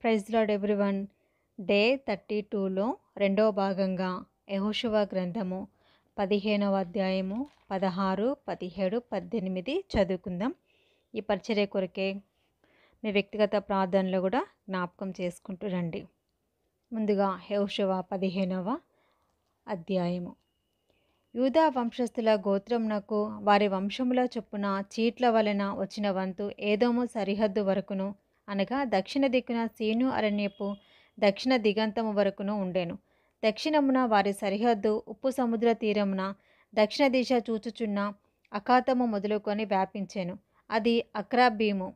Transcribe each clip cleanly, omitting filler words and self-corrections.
Praise lord everyone. Day 32లో రెండవ భాగంగా యెహోషువ గ్రంథము 15వ అధ్యాయము 16, 17, 18 చదువుకుందాం. ఈ పరిచర్య కొరకే మీ వ్యక్తిగత ప్రార్థనలు కూడా జ్ఞాపకం చేసుకుంటూ రండి. ముందుగా యెహోషువ 15వ అధ్యాయము. యూదా వంశస్థుల గోత్రమునకు వారి వంశముల చొప్పున చీట్ల వలన వచ్చిన వంతు ఏదోము సరిహద్దు వరకును, అనగా దక్షిణ దిక్కున సీను అరణ్యపు దక్షిణ దిగంతము వరకును ఉండెను. దక్షిణమున వారి సరిహద్దు ఉప్పు సముద్ర తీరమున దక్షిణ దిశ చూచుచున్న అఖాతము మొదలుకొని వ్యాపించెను. అది అక్రబ్బీము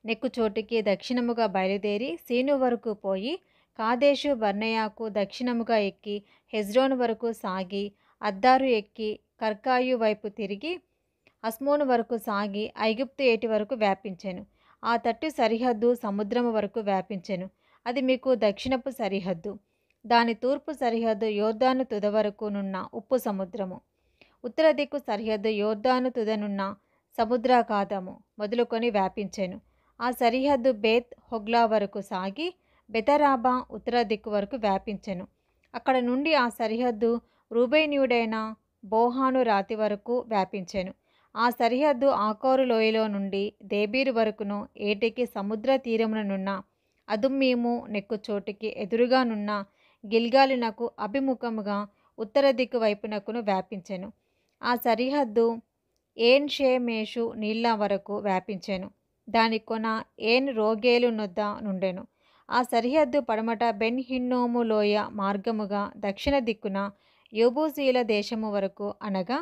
నెక్కు చోటికి దక్షిణముగా బయలుదేరి సీను వరకు పోయి కాదేశు బర్నేయాకు దక్షిణముగా ఎక్కి హెజ్రోను వరకు సాగి అద్దారు ఎక్కి కర్కాయు వైపు తిరిగి అస్మోను వరకు సాగి ఐగుప్తు ఏటి వరకు వ్యాపించెను. ఆ తట్టు సరిహద్దు సముద్రము వరకు వ్యాపించెను. అది మీకు దక్షిణపు సరిహద్దు. దాని తూర్పు సరిహద్దు యోర్దాను తుద వరకు నున్న ఉప్పు సముద్రము. ఉత్తర దిక్కు సరిహద్దు యోర్దాను తుదనున్న సముద్రాఘాతము మొదలుకొని వ్యాపించెను. ఆ సరిహద్దు బేత్ హొగ్లా వరకు సాగి బెతరాబా ఉత్తర దిక్కు వరకు వ్యాపించెను. అక్కడ నుండి ఆ సరిహద్దు రూబేనీయుడైన బోహాను రాతి వరకు వ్యాపించెను. ఆ సరిహద్దు ఆకోరు లోయలో నుండి దేబీరు వరకును ఏటికి సముద్ర తీరముననున్న అదుమ్మీము నెక్కు చోటికి ఎదురుగానున్న గిల్గాలునకు అభిముఖముగా ఉత్తర దిక్కు వైపునకును వ్యాపించెను. ఆ సరిహద్దు ఏన్ షేమేషు నీళ్ళ వరకు వ్యాపించెను. దాని కొన ఏన్ రోగేలు నొద్ద నుండెను. ఆ సరిహద్దు పడమట బెన్ హిన్నోము లోయ మార్గముగా దక్షిణ దిక్కున యోబూసీల దేశము వరకు, అనగా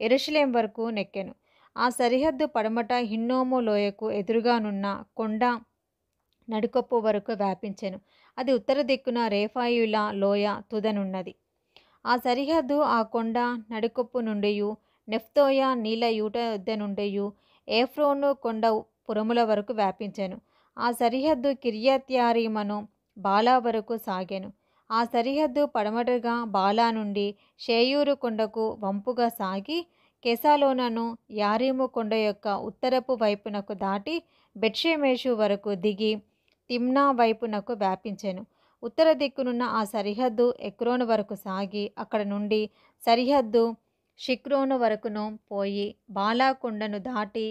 యెరూషలేం వరకు నెక్కెను. ఆ సరిహద్దు పడమట హిన్నోము లోయకు ఎదురుగానున్న కొండ నడుకొప్పు వరకు వ్యాపించెను. అది ఉత్తర దిక్కున రేఫాయిల లోయ తుదనున్నది. ఆ సరిహద్దు ఆ కొండ నడుకొప్పు నుండియు నెఫ్తోయ నీళ్ళ యూట యొద్ద నుండియు ఏఫ్రోను కొండ పురముల వరకు వ్యాపించెను. ఆ సరిహద్దు కిర్యత్యారీమను బాలా వరకు సాగెను. ఆ సరిహద్దు పడమటగా బాలా నుండి షేయూరు కొండకు వంపుగా సాగి కెసాలోనను యారీము కొండ యొక్క ఉత్తరపు వైపునకు దాటి బెత్షెమెషు వరకు దిగి తిమ్నా వైపునకు వ్యాపించెను. ఉత్తర దిక్కునున్న ఆ సరిహద్దు ఎక్రోను వరకు సాగి అక్కడ నుండి సరిహద్దు షిక్రోను వరకును పోయి బాలా కొండను దాటి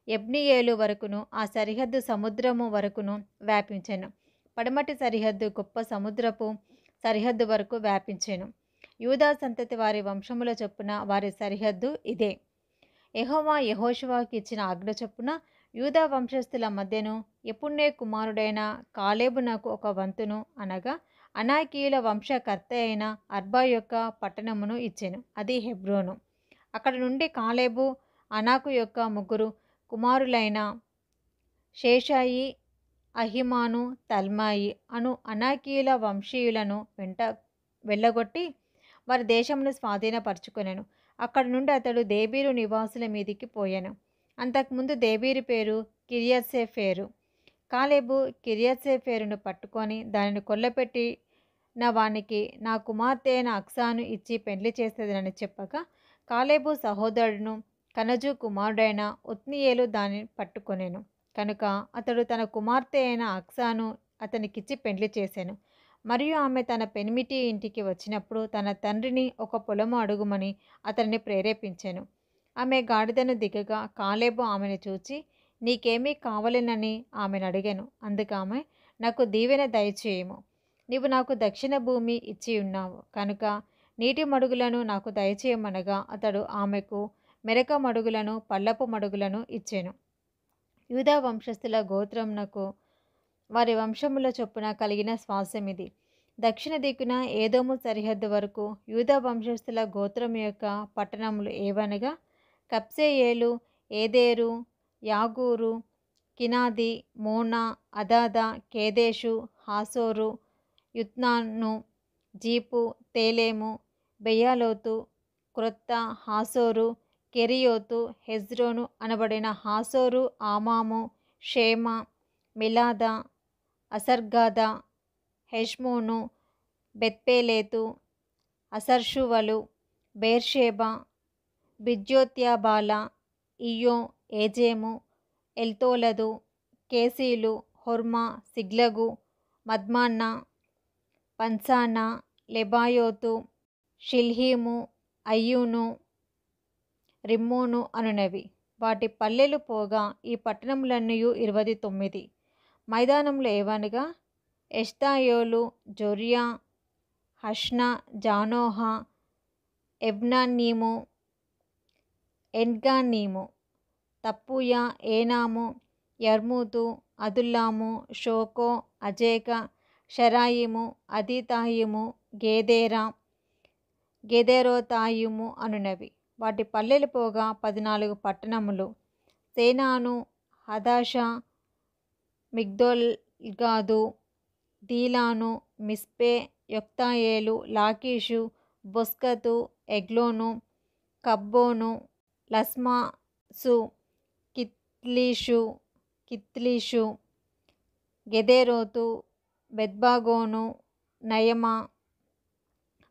ఎబ్నియేలు వరకును ఆ సరిహద్దు సముద్రము వరకును వ్యాపించెను. పడమటి సరిహద్దు గొప్ప సముద్రపు సరిహద్దు వరకు వ్యాపించెను. యూదా సంతతి వారి వంశముల చొప్పున వారి సరిహద్దు ఇదే. యెహోవా యెహోషువకు ఇచ్చిన ఆజ్ఞ చొప్పున యూదా వంశస్థుల మధ్యను యెఫున్నె కుమారుడైన కాలేబునకు ఒక వంతును, అనగా అనాకీయుల వంశకర్త అయిన అర్బా యొక్క పట్టణమును ఇచ్చెను. అది హెబ్రోను. అక్కడ నుండి కాలేబు అనాకు యొక్క ముగ్గురు కుమారులైన షేషాయి, అహిమాను, తల్మాయి అను అనాకీయుల వంశీయులను వెళ్ళగొట్టి వారి దేశమును స్వాధీనపరచుకొనెను. అక్కడ నుండి అతడు దేబీరు నివాసుల మీదికి పోయెను. అంతకుముందు దేబీరు పేరు కిర్యత్సేఫేరు. కాలేబు కిర్యత్సేఫేరును పట్టుకొని దానిని కొల్లపెట్టిన వానికి నా కుమార్తె అయిన అక్సాను ఇచ్చి పెండ్లి చేసేదనని చెప్పగా కాలేబు సహోదరుడును కనజు కుమారుడైన ఒత్నీయేలు దానిని పట్టుకొనెను. కనుక అతడు తన కుమార్తె అయిన అక్సాను అతనికిచ్చి పెండ్లి చేసెను. మరియు ఆమె తన పెనిమిటి ఇంటికి వచ్చినప్పుడు తన తండ్రిని ఒక పొలము అడుగుమని అతనిని ప్రేరేపించెను. ఆమె గాడిదను దిగగా కాలేబు ఆమెను చూచి నీకేమీ కావలెనని ఆమెను అడిగెను. అందుకామె నాకు దీవెన దయచేయము. నీవు నాకు దక్షిణ భూమి ఇచ్చి ఉన్నావు కనుక నీటి మడుగులను నాకు దయచేయమనగా అతడు ఆమెకు మెరక మడుగులను పల్లపు మడుగులను ఇచ్చెను. యూదా వంశస్థుల గోత్రమునకు వారి వంశముల చొప్పున కలిగిన స్వాస్థ్యమిది. దక్షిణ దిక్కున ఏదోము సరిహద్దు వరకు యూదా వంశస్థుల గోత్రము యొక్క పట్టణములు ఏవనగా కబ్సెయేలు, ఏదేరు, యాగూరు, కినాది, మోనా, అదాదా, కేదేషు, హాసోరు, యుత్నాను, జీపు, తేలేము, బెయ్యాలోతు, క్రొత్త, హాసోరు, కెరియోతు, హెజ్రోను అనబడిన హాసోరు, ఆమాము, షేమ, మిలాదా, అసర్గాదా, హెష్మోను, బెత్పేలేతు, అసర్షువలు, బేర్షేబా, బిజ్యోత్యాబాల, ఇయ్యో, ఏజేము, ఎల్తోలదు, కేసీలు, హొర్మా, సిగ్లగు, మద్మాన్నా, పన్సానా, లెబాయోతు, షిల్హీము, అయ్యూను, రిమ్మోను అనునవి. వాటి పల్లెలు పోగా ఈ పట్టణములన్నయు 29. మైదానములు ఏవనగా ఎష్తాయోలు, జొర్యా, హష్నా, జానోహ, ఎబ్నానీము, ఎన్గానీము, తప్పుయ, ఏనాము, యర్మూతు, అదుల్లాము, షోకో, అజేక, షరాయిము, అదీతాయిము, గెదెరోతాయిము అనునవి. వాటి పల్లెలు పోగా 14 పట్టణములు. సేనాను, హదాషా, మిగ్దోల్గాదు, దీలాను, మిస్పే, యొక్తాయేలు, లాకీషు, బొస్కతు, ఎగ్లోను, కబ్బోను, లస్మాసు, కిత్లీషు, గెదెరోతు, బెత్బాగోను, నయమా,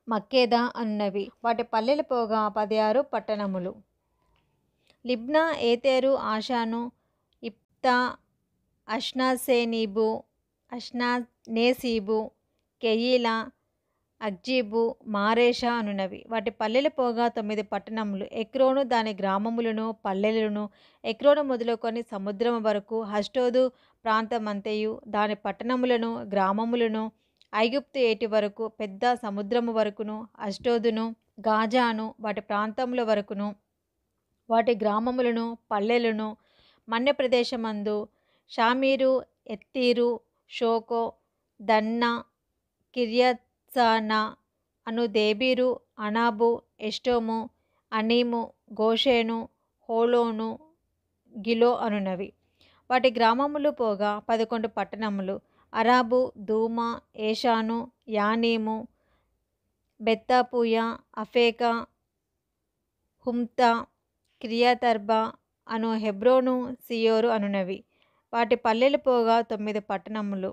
మక్కేదా అనునవి. వాటి పల్లెలు పోగా 16 పట్టణములు. లిబ్నా, ఏతేరు, ఆషాను, ఇప్తా, అష్నేసీబు, కెయీలా, అక్జీబు, మారేషా అనునవి. వాటి పల్లెలు పోగా 9 పట్టణములు. ఎక్రోను దాని గ్రామములను పల్లెలను, ఎక్రోను మొదలుకొని సముద్రము వరకు, అష్డోదు ప్రాంతమంతయు దాని పట్టణములను గ్రామములను, ఐగుప్తు ఏటి వరకు పెద్ద సముద్రము వరకును, అష్డోదును, గాజాను వాటి ప్రాంతముల వరకును, వాటి గ్రామములను పల్లెలను, మన్య ప్రదేశమందు షామీరు, ఎత్తీరు, షోకో, దన్నా, కిర్యత్సానా అను దేబీరు, అనాబు, ఎష్టోము, అనీము, గోషేను, హోలోను, గిలో అనునవి. వాటి గ్రామములు పోగా 11 పట్టణములు. అరాబు, దూమా, ఏషాను, యానీము, బెత్తాపూయ, అఫేకా, హుమ్తా, కిర్యతర్బా అను హెబ్రోను, సియోరు అనునవి. వాటి పల్లెలు పోగా 9 పట్టణములు.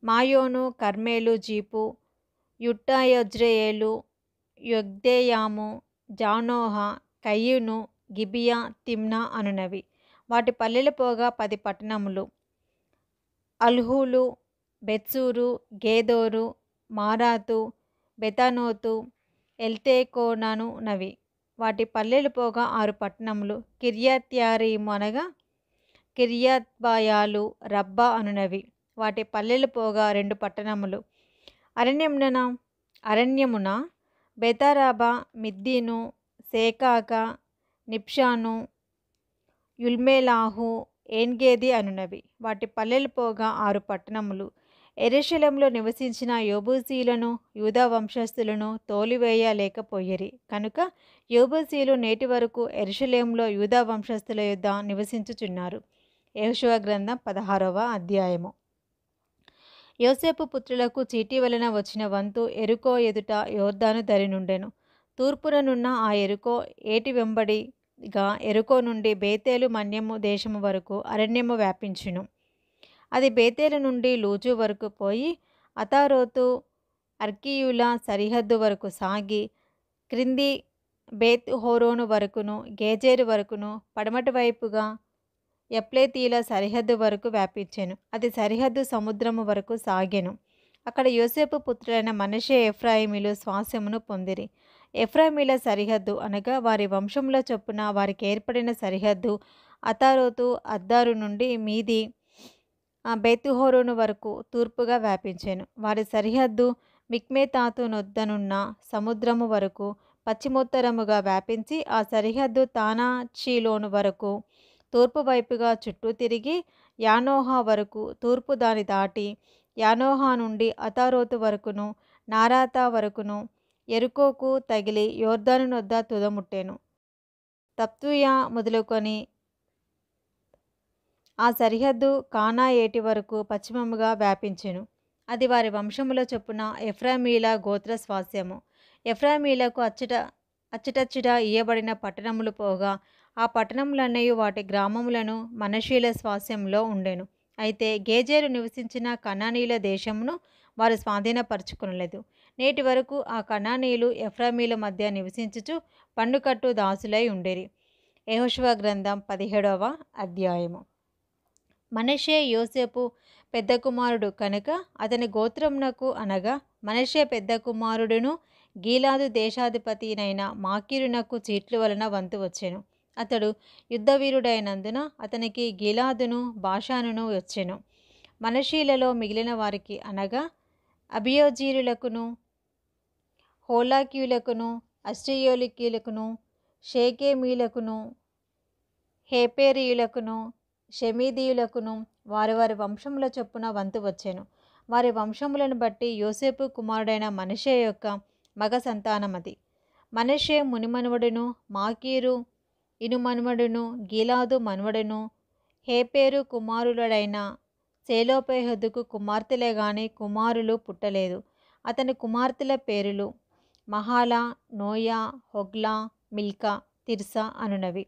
మాయోను, కర్మేలు, జీపు, యుట్టయజ్రెయేలు, యొగ్దెయాము, జానోహ, కయీను, గిబియా, తిమ్నా అనునవి. వాటి పల్లెలు పోగా 10 పట్టణములు. అల్హూలు, బెత్సూరు, గేదోరు, మారాతు, బెతానోతు, ఎల్తేకోననునవి. వాటి పల్లెలు పోగా 6 పట్టణములు. కిర్యత్యారీము అనగా కిర్యత్బాయాలు, రబ్బా అనునవి. వాటి పల్లెలు పోగా 2 పట్టణములు. అరణ్యమున బెతారాబా, మిద్దీను, సేకాక, నిప్షాను, యుల్మెలాహు, ఏన్గేది అనునవి. వాటి పల్లెలు పోగా 6 పట్టణములు. యెరూషలేములో నివసించిన యెబూసీయులను యూదా వంశస్థులను తోలివేయలేకపోయిరి కనుక యెబూసీయులు నేటి వరకు యెరూషలేములో యూదా వంశస్థుల యొద్ద నివసించుచున్నారు. యెహోషువ గ్రంథం 16వ అధ్యాయము. యోసేపు పుత్రులకు చీటీ వలన వచ్చిన వంతు యెరికో ఎదుట యొర్దాను దరి నుండెను. తూర్పుననున్న ఆ యెరికో ఏటి వెంబడిగా యెరికో నుండి బేతేలు మన్యము దేశము వరకు అరణ్యము వ్యాపించును. అది బేతేలు నుండి లూజు వరకు పోయి అతారోతు అర్కీయుల సరిహద్దు వరకు సాగి క్రింది బేత్ హోరోను వరకును గేజేరు వరకును పడమటి వైపుగా యప్లేతీల సరిహద్దు వరకు వ్యాపించెను. అది సరిహద్దు సముద్రము వరకు సాగెను. అక్కడ యోసేపు పుత్రులైన మనష్షే, ఎఫ్రాయిమీలు స్వాస్యమును పొందిరి. ఎఫ్రాయిమీల సరిహద్దు అనగా వారి వంశముల చొప్పున వారికి ఏర్పడిన సరిహద్దు అతారోతు అద్దారు నుండి మీది బేతుహోరోను వరకు తూర్పుగా వ్యాపించెను. వారి సరిహద్దు మిక్మెతాతు నొద్దనున్న సముద్రము వరకు పశ్చిమోత్తరముగా వ్యాపించి ఆ సరిహద్దు తానాషీలోను వరకు తూర్పు వైపుగా చుట్టూ తిరిగి యానోహ వరకు తూర్పు దాని దాటి యానోహ నుండి అతారోతు వరకును నారాతా వరకును యెరికోకు తగిలి యొర్దాను నొద్ద తుదముట్టెను. తప్తుయ మొదలుకొని ఆ సరిహద్దు కానా ఏటి వరకు పశ్చిమముగా వ్యాపించెను. అది వారి వంశముల చొప్పున ఎఫ్రాయిమీల గోత్ర స్వాస్యము. ఎఫ్రాయిమీలకు అచ్చటచ్చట ఇయ్యబడిన పట్టణములు పోగా ఆ పట్టణములన్నయు వాటి గ్రామములను మనష్షీల స్వాస్యంలో ఉండెను. అయితే గేజేరు నివసించిన కనానీయుల దేశమును వారు స్వాధీనపరచుకొనలేదు. నేటి వరకు ఆ కనానీయులు ఎఫ్రాయిమీల మధ్య నివసించుచు పన్నుకట్టు దాసులై ఉండేరి. యెహోషువ గ్రంథం 17వ అధ్యాయము. మనష్షే, యోసేపు, పెద్ద కుమారుడు కనుక అతని గోత్రమునకు అనగా మనష్షే పెద్ద కుమారుడును గీలాదు దేశాధిపతినైన మాకీరునకు చీట్లు వలన వంతు వచ్చెను. అతడు యుద్ధవీరుడైనందున అతనికి గీలాదును బాషానును వచ్చెను. మనష్షీలలో మిగిలిన వారికి అనగా అబియోజీరులకును హోలాకీయులకును అష్టాయోలికీయులకును షేకేమీయులకును హేపెరీయులకును షెమీదీయులకును వారి వారి వంశముల చొప్పున వంతు వచ్చెను. వారి వంశములను బట్టి యోసేపు కుమారుడైన మనష్షే యొక్క మగ సంతానమది. మనష్షే మునిమనువడును, మాకీరు ఇనుమనువడును, గీలాదు మనువడును, హేపెరు కుమారులడైన సెలోపెహదుకు కుమార్తెలే గాని కుమారులు పుట్టలేదు. అతని కుమార్తెల పేరులు మహాలా, నోయా, హొగ్లా, మిల్కా, తిర్సా అనునవి.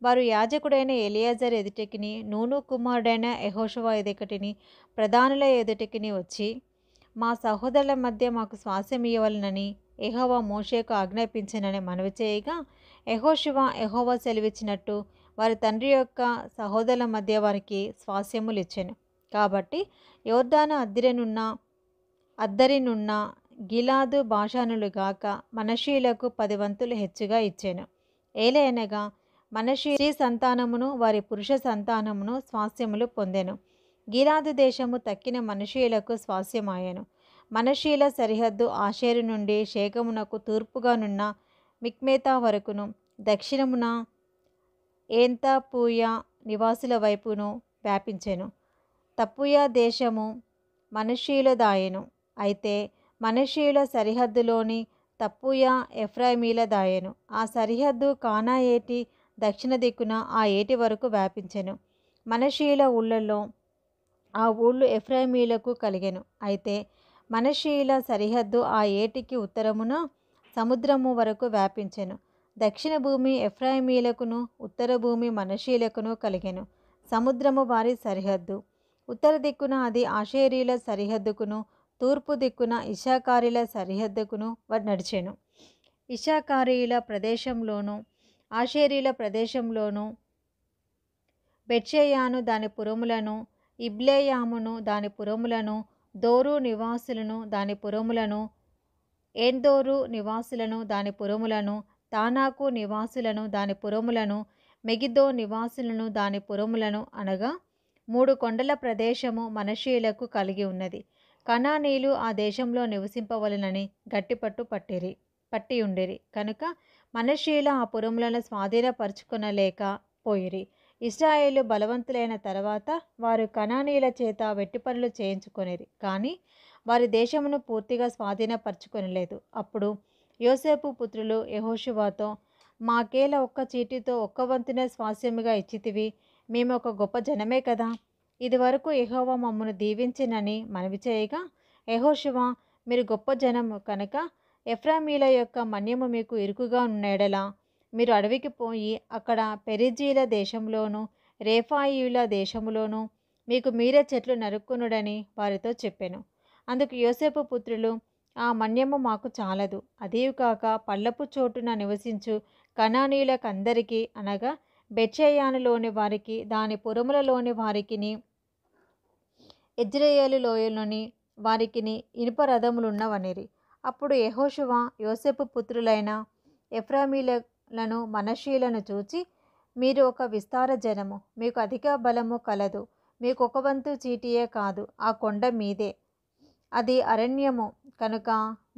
వారు యాజకుడైన ఎలియాజరు ఎదుటికిని నూను కుమారుడైన యెహోషువ ఎదుటికిని ప్రధానుల ఎదుటికిని వచ్చి, మా సహోదరుల మధ్య మాకు స్వాస్థ్యం ఇయ్యవలెనని యెహోవా మోషేకు ఆజ్ఞాపించెనని మనవి చేయగా, యెహోవా సెలవిచ్చినట్టు వారి తండ్రి యొక్క సహోదరుల మధ్య వారికి స్వాస్థ్యములు ఇచ్చెను. కాబట్టి యొర్దాను అద్దరినున్న గిలాదు బాషానులు గాక మనష్షీయులకు 10 వంతులు హెచ్చుగా ఇచ్చెను. ఏలయనగా మనష్షీ స్త్రీ సంతానమును వారి పురుష సంతానమును స్వాస్థ్యములు పొందెను. గిలాదు దేశము తక్కిన మనష్షీయులకు స్వాస్థ్యమాయెను. మనష్షీయుల సరిహద్దు ఆషేరు నుండి షేకెమునకు తూర్పుగానున్న మిక్మేతా వరకును, దక్షిణమున ఏన్తప్పూయ నివాసుల వైపును వ్యాపించెను. తప్పూయ దేశము మనష్షీయులదాయెను. అయితే మనష్షీయుల సరిహద్దులోని తప్పూయ ఎఫ్రాయిమీలదాయెను. ఆ సరిహద్దు కానా ఏటి దక్షిణ దిక్కున ఆ ఏటి వరకు వ్యాపించెను. మనష్షీయుల ఊళ్ళలో ఆ ఊళ్ళు ఎఫ్రాయిమీలకు కలిగెను. అయితే మనష్షీయుల సరిహద్దు ఆ ఏటికి ఉత్తరమున సముద్రము వరకు వ్యాపించెను. దక్షిణ భూమి ఎఫ్రాయిమీలకును ఉత్తర భూమి మనష్షీయులకును కలిగెను. సముద్రము వారి సరిహద్దు. ఉత్తర దిక్కున అది ఆషేరీల సరిహద్దుకును, తూర్పు దిక్కున ఇశ్శాఖారీల సరిహద్దుకును నడిచెను. ఇశ్శాఖారీయుల ప్రదేశంలోను ఆషేరీల ప్రదేశంలోను బెత్షెయాను దాని పురములను, ఇబ్లెయామును దాని పురములను, దోరు నివాసులను దాని పురములను, ఏన్దోరు నివాసులను దాని పురములను, తానాకు నివాసులను దాని పురములను, మెగిద్దో నివాసులను దాని పురములను అనగా 3 కొండల ప్రదేశము మనష్షీయులకు కలిగి ఉన్నది. కనానీయులు ఆ దేశంలో నివసింపవలెనని గట్టిపట్టు పట్టియుండిరి కనుక మనష్షీయుల ఆ పురములను స్వాధీనపరచుకొనలేక పోయిరి. ఇశ్రాయేలు బలవంతులైన తర్వాత వారు కనానీయుల చేత వెట్టి పనులు చేయించుకొనిరి, కానీ వారి దేశమును పూర్తిగా స్వాధీనపరచుకొనలేదు. అప్పుడు యోసేపు పుత్రులు యెహోషువతో, మాకేల ఒక్క చీటితో 1 వంతునే స్వాస్థ్యముగా ఇచ్చితివి, మేము ఒక గొప్ప జనమే కదా. ఇది వరకు యెహోవా మమ్మను దీవించినని మనవి చేయగా, యెహోషువ, మీరు గొప్ప జనము కనుక ఎఫ్రాయిమీల యొక్క మన్యము మీకు ఇరుకుగా ఉన్న ఎడల మీరు అడవికి పోయి అక్కడ పెరిజీల దేశంలోను రేఫాయీయుల దేశములోను మీకు మీరే చెట్లు నరుక్కునుడని వారితో చెప్పెను. అందుకు యోసేపు పుత్రులు, ఆ మన్యము మాకు చాలదు, అదీకాక పల్లపు చోటున నివసించు కనానీయులకందరికీ అనగా బెత్షెయానులోని వారికి దాని పురములలోని వారికిని యెజ్రెయేలు లోయలోని వారికిని ఇనుప రథములున్నవనిరి. అప్పుడు యెహోషువ యోసేపు పుత్రులైన ఎఫ్రాయిమీలను మనష్షీయులను చూచి, మీరు ఒక విస్తార జనము, మీకు అధిక బలము కలదు, మీకు 1 వంతు చీటియే కాదు, ఆ కొండ మీదే, అది అరణ్యము కనుక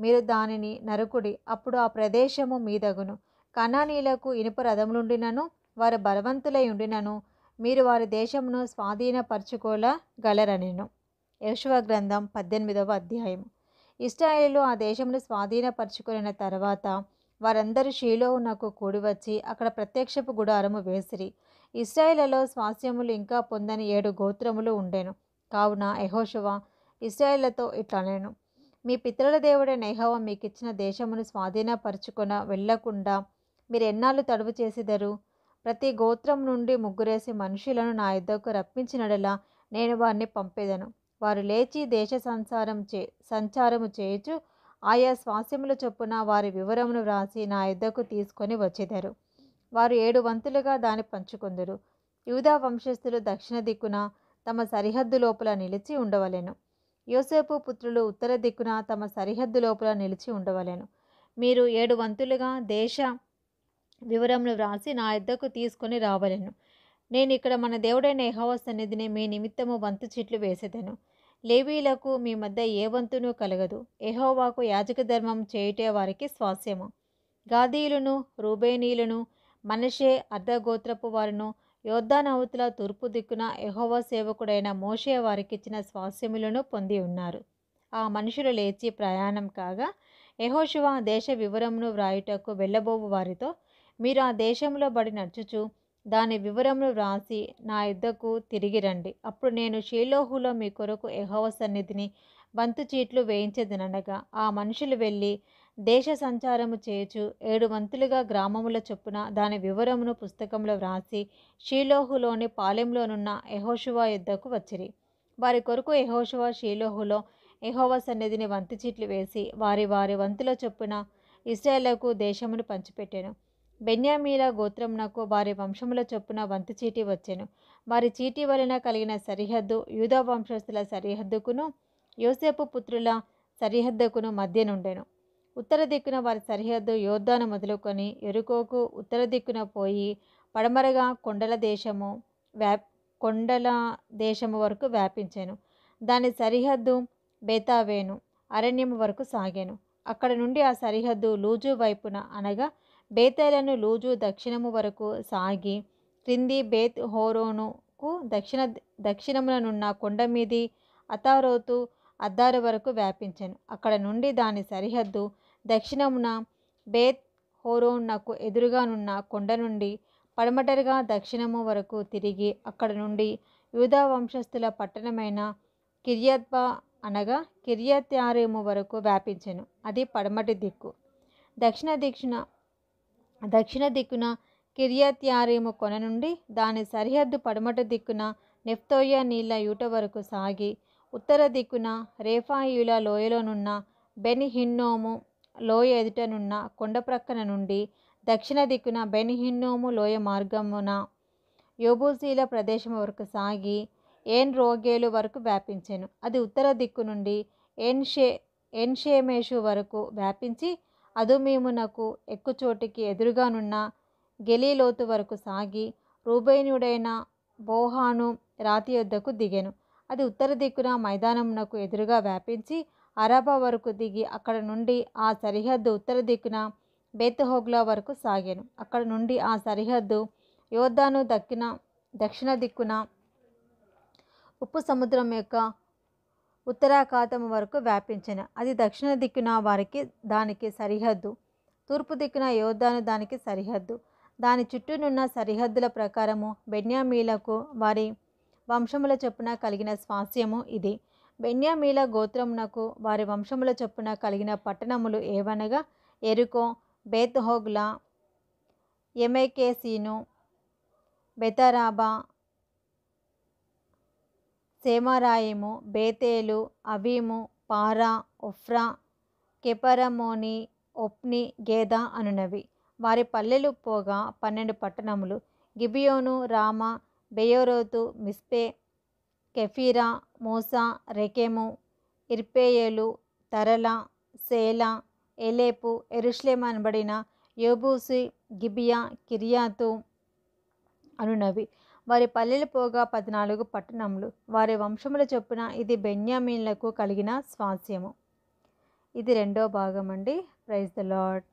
మీరు దానిని నరుకుడి, అప్పుడు ఆ ప్రదేశము మీదగును. కనానీయులకు ఇనుప రథములుండినను వారు బలవంతులై ఉండినను మీరు వారి దేశమును స్వాధీనపరచుకోగలరనెను. యెహోషువ గ్రంథం 18వ అధ్యాయము. ఇశ్రాయేలు ఆ దేశమును స్వాధీనపరచుకొనిన తర్వాత వారందరూ షీలోహునకు కూడివచ్చి అక్కడ ప్రత్యక్షపు గుడారము వేసిరి. ఇశ్రాయేలులో స్వాస్థ్యములు ఇంకా పొందని 7 గోత్రములు ఉండెను. కావున యెహోషువ ఇశ్రాయేలుతో ఇట్లనెను, మీ పితరుల దేవుడైన యెహోవా మీకిచ్చిన దేశమును స్వాధీనపరచుకొన వెళ్ళకుండా మీరు ఎన్నాళ్ళు తడువు చేసిదరు? ప్రతి గోత్రం నుండి 3 మనుషులను నా యొద్దకు రప్పించినడలా నేను వారిని పంపెదను. వారు లేచి దేశ సంచారము చేయుచు ఆయా స్వాస్థ్యముల చొప్పున వారి వివరమును వ్రాసి నా యొద్దకు తీసుకొని వచ్చెదరు. వారు 7 వంతులుగా దాన్ని పంచుకొందురు. యూదా వంశస్థులు దక్షిణ దిక్కున, తమ సరిహద్దు లోపల నిలిచి ఉండవలెను. యోసేపు పుత్రులు ఉత్తర దిక్కున తమ సరిహద్దు లోపల నిలిచి ఉండవలెను. మీరు 7 వంతులుగా దేశ వివరమును వ్రాసి నా యొద్దకు తీసుకొని రావలెను. నేను ఇక్కడ మన దేవుడైన యెహోవా సన్నిధిని మీ నిమిత్తము వంతు చీట్లు వేసెదను. లేవీయులకు మీ మధ్య ఏ వంతును కలగదు. యెహోవాకు యాజక ధర్మం చేయుటే వారికి స్వాస్యము. గాదీయులను, రూబేనీయులను, మనషే అర్ధగోత్రపు వారును యొర్దాను అవతల తూర్పు దిక్కున యెహోవా సేవకుడైన మోషే వారికిచ్చిన స్వాస్యములను పొంది ఉన్నారు. ఆ మనుషులు లేచి ప్రయాణం కాగా యెహోషువ దేశ వివరమును వ్రాయుటకు వెళ్ళబోవు వారితో, మీరు ఆ దేశంలో బడి నడుచుచు దాని వివరమును వ్రాసి నా యుద్ధకు తిరిగి రండి. అప్పుడు నేను షీలోహులో మీ కొరకు యెహోవా సన్నిధిని వంతు చీట్లు వేయించెదనగా ఆ మనుషులు వెళ్ళి దేశ సంచారము చేయుచు 7 వంతులుగా గ్రామముల చొప్పున దాని వివరమును పుస్తకంలో వ్రాసి షీలోహులోని పాలెంలోనున్న యెహోషువ యుద్ధకు వచ్చిరి. వారి కొరకు యెహోషువ షీలోహులో యెహోవా సన్నిధిని వంతు చీట్లు వేసి వారి వారి వంతుల చొప్పున ఇశ్రాయేలుకు దేశమును పంచిపెట్టెను. బెన్యామీల గోత్రమునకు వారి వంశముల చొప్పున వంతు చీటి వచ్చెను. వారి చీటి వలన కలిగిన సరిహద్దు యూదా వంశస్థుల సరిహద్దుకును యోసేపు పుత్రుల సరిహద్దుకును మధ్య నుండెను. ఉత్తర దిక్కున వారి సరిహద్దు యొర్దాను మొదలుకొని యెరికోకు ఉత్తర దిక్కున పోయి పడమరగా కొండల దేశము వరకు వ్యాపించెను. దాని సరిహద్దు బేతావేను అరణ్యము వరకు సాగెను. అక్కడ నుండి ఆ సరిహద్దు లూజు వైపున అనగా బేతేలను లూజు దక్షిణము వరకు సాగి క్రింది బేత్ హోరోనుకు దక్షిణముననున్న కొండమీది అతారోతు అద్దారు వరకు వ్యాపించెను. అక్కడ నుండి దాని సరిహద్దు దక్షిణమున బేత్ హోరోనుకు ఎదురుగానున్న కొండ నుండి పడమటగా దక్షిణము వరకు తిరిగి అక్కడ నుండి యూదా వంశస్థుల పట్టణమైన కిర్యత్బా అనగా కిర్యత్యారీము వరకు వ్యాపించెను. అది పడమటి దిక్కు. దక్షిణ దిక్కున కిర్యత్యారీము కొన నుండి దాని సరిహద్దు పడమటి దిక్కున నెఫ్తోయ నీళ్ల యూట వరకు సాగి ఉత్తర దిక్కున రేఫాయిల లోయలోనున్న బెన్ హిన్నోము లోయ ఎదుటనున్న కొండ ప్రక్కన నుండి దక్షిణ దిక్కున బెన్ హిన్నోము లోయ మార్గమున యోబూసీల ప్రదేశం వరకు సాగి ఏన్ రోగేలు వరకు వ్యాపించెను. అది ఉత్తర దిక్కు నుండి ఎన్షేమేషు వరకు వ్యాపించి అదుమీమునకు ఎక్కుచోటికి ఎదురుగానున్న గెలీలోతు వరకు సాగి రూబేనుడైన బోహాను రాతి యొద్దకు దిగెను. అది ఉత్తర దిక్కున మైదానమునకు ఎదురుగా వ్యాపించి అరాబా వరకు దిగి అక్కడ నుండి ఆ సరిహద్దు ఉత్తర దిక్కున బేత్‌హోగ్లా వరకు సాగెను. అక్కడ నుండి ఆ సరిహద్దు యొర్దాను దక్షిణ దిక్కున ఉప్పు సముద్రం యొక్క ఉత్తరాఖాతము వరకు వ్యాపించెను. అది దక్షిణ దిక్కున దానికి సరిహద్దు. తూర్పు దిక్కున యొర్దాను దానికి సరిహద్దు. దాని చుట్టూనున్న సరిహద్దుల ప్రకారము బెన్యామీలకు వారి వంశముల చొప్పున కలిగిన స్వాస్యము ఇది. బెన్యామీల గోత్రమునకు వారి వంశముల చొప్పున కలిగిన పట్టణములు ఏవనగా యెరికో, బేత్‌హోగ్లా, యెమెకేసీను, బెతరాబా, సెమారాయిము, బేతేలు, అవీము, పారా, ఒఫ్రా, కెపరమోని, ఒప్ని, గేదా అనునవి. వారి పల్లెలు పోగా 12 పట్టణములు. గిబియోను, రామా, బెయోరోతు, మిస్పే, కెఫీరా, మోసా, రెకెము, ఇర్పెయేలు, తరలా, సేలా, ఎలేపు, యెరూషలేము అనబడిన యెబూసి, గిబియా, కిర్యాతు అనునవి. వారి పల్లెలు పోగా 14 పట్టణములు. వారి వంశముల చొప్పున ఇది బెన్యామీనులకు కలిగిన స్వాస్యము. ఇది 2వ భాగం అండి. Praise the lord.